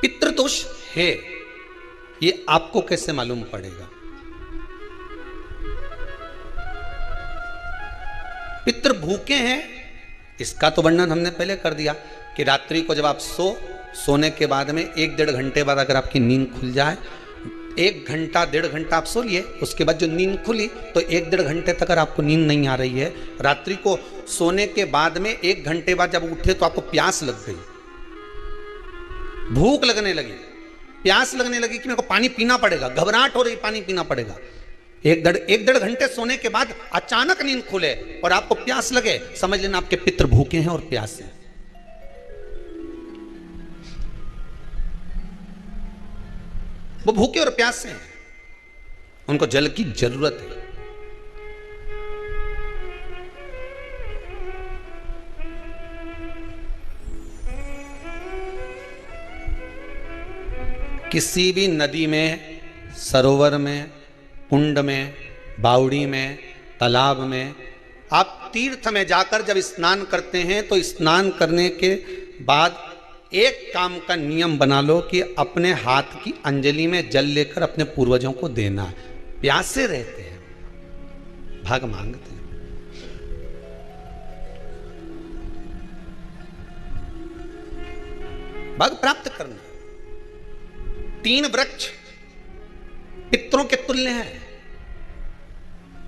पितृदोष है, ये आपको कैसे मालूम पड़ेगा? पितृ भूखे हैं, इसका तो वर्णन हमने पहले कर दिया कि रात्रि को जब आप सोने के बाद में 1-1.5 घंटे बाद अगर आपकी नींद खुल जाए, 1 घंटा 1.5 घंटा आप सो लिए, उसके बाद जो नींद खुली तो 1-1.5 घंटे तक अगर आपको नींद नहीं आ रही है, रात्रि को सोने के बाद में 1 घंटे बाद जब उठे तो आपको प्यास लग गई, भूख लगने लगी, प्यास लगने लगी कि मेरे को पानी पीना पड़ेगा, घबराहट हो रही, पानी पीना पड़ेगा। 1-1.5 घंटे सोने के बाद अचानक नींद खुले और आपको प्यास लगे, समझ लेना आपके पितृ भूखे हैं और प्यासे हैं। वो भूखे और प्यासे हैं, उनको जल की जरूरत है। किसी भी नदी में, सरोवर में, कुंड में, बावड़ी में, तालाब में, आप तीर्थ में जाकर जब स्नान करते हैं तो स्नान करने के बाद एक काम का नियम बना लो कि अपने हाथ की अंजलि में जल लेकर अपने पूर्वजों को देना। प्यासे रहते हैं, भाग मांगते हैं। भाग प्राप्त करना। 3 वृक्ष पितरों के तुल्य हैं।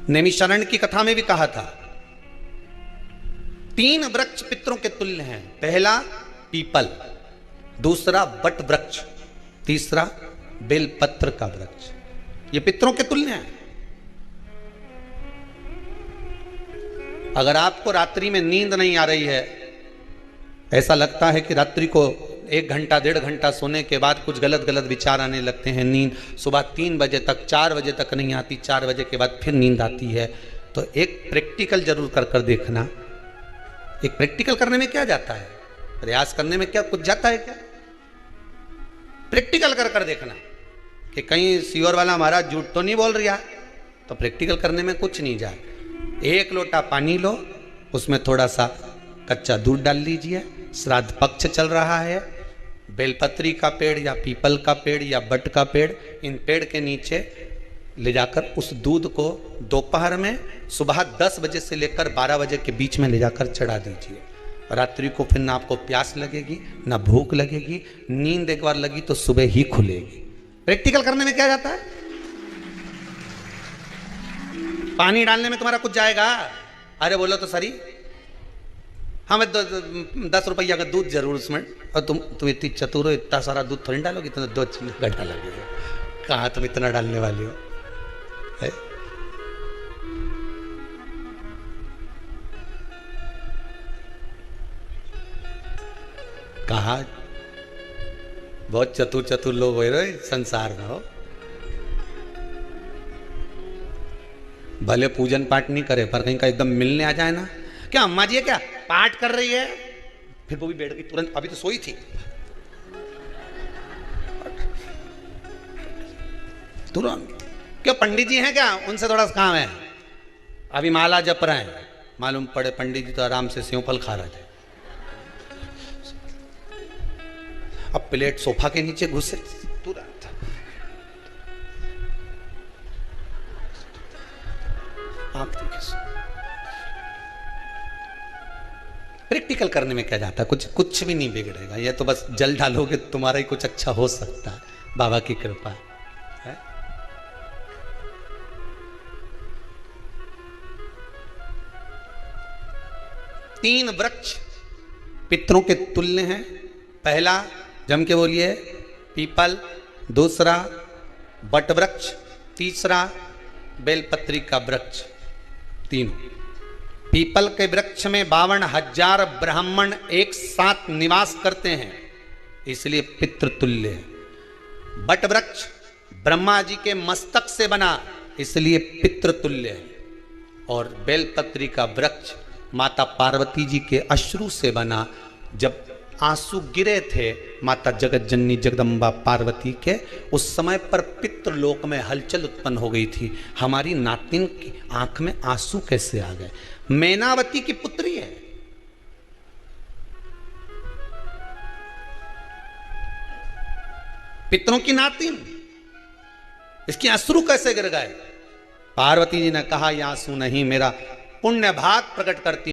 नैमिषारण्य की कथा में भी कहा था 3 वृक्ष पितरों के तुल्य हैं। पहला पीपल, दूसरा बट वृक्ष, तीसरा बेलपत्र का वृक्ष। ये पितरों के तुल्य हैं। अगर आपको रात्रि में नींद नहीं आ रही है, ऐसा लगता है कि रात्रि को 1 घंटा 1.5 घंटा सोने के बाद कुछ गलत गलत विचार आने लगते हैं, नींद सुबह 3 बजे तक 4 बजे तक नहीं आती, 4 बजे के बाद फिर नींद आती है, तो एक प्रैक्टिकल जरूर कर देखना। एक प्रैक्टिकल करने में क्या जाता है, प्रयास करने में क्या कुछ जाता है क्या? प्रैक्टिकल कर देखना कि कहीं सीवर वाला महाराज झूठ तो नहीं बोल रहा, तो प्रैक्टिकल करने में कुछ नहीं जाए। 1 लोटा पानी लो, उसमें थोड़ा सा कच्चा दूध डाल लीजिए, श्राद्ध पक्ष चल रहा है, बेलपत्री का पेड़ या पीपल का पेड़ या बट का पेड़, इन पेड़ के नीचे ले जाकर उस दूध को दोपहर में सुबह 10 बजे से लेकर 12 बजे के बीच में ले जाकर चढ़ा दीजिए। रात्रि को फिर ना आपको प्यास लगेगी ना भूख लगेगी, नींद एक बार लगी तो सुबह ही खुलेगी। प्रैक्टिकल करने में क्या जाता है? पानी डालने में तुम्हारा कुछ जाएगा? अरे बोलो तो सरी, हमें 10 रुपया का दूध जरूर उसमें, और तुम इतनी चतुर हो, इतना सारा दूध थोड़ी डालोगी, तो 2 घंटा लगेगा। कहाँ तुम इतना डालने वाली हो है? कहा बहुत चतुर लोग हो रहे संसार में हो, भले पूजन पाठ नहीं करे पर कहीं का एकदम मिलने आ जाए ना, क्या अम्मा जी है क्या पाठ कर रही है, फिर वो भी बैठ गई तुरंत, अभी तो सोई थी तुरंत। क्यों पंडित जी हैं क्या, उनसे थोड़ा सा काम है, अभी माला जप रहे हैं, मालूम पड़े पंडित जी तो आराम से सेव फल खा रहे थे, अब प्लेट सोफा के नीचे घुसे तुरंत। प्रैक्टिकल करने में क्या जाता है, कुछ भी नहीं बिगड़ेगा, ये तो बस जल डालोगे तुम्हारा ही कुछ अच्छा हो सकता है, बाबा की कृपा है। 3 वृक्ष पितरों के तुल्य हैं। पहला जम के बोलिए पीपल, दूसरा बट वृक्ष, तीसरा बेलपत्री का वृक्ष। तीनों पीपल के वृक्ष में 52,000 ब्राह्मण एक साथ निवास करते हैं, इसलिए पितृतुल्य है। बट वृक्ष ब्रह्मा जी के मस्तक से बना, इसलिए पितृतुल्य है। और बेलपत्री का वृक्ष माता पार्वती जी के अश्रु से बना, जब आंसू गिरे थे माता जगत जननी जगदम्बा पार्वती के, उस समय पर पितृलोक में हलचल उत्पन्न हो गई थी, हमारी नातिन की आंख में आंसू कैसे आ गए। मैनावती की पुत्री है, पितरों की नातिन, इसके अश्रु कैसे गिर गए? पार्वती जी ने कहा, ये आंसू नहीं, मेरा पुण्य भाग प्रकट करती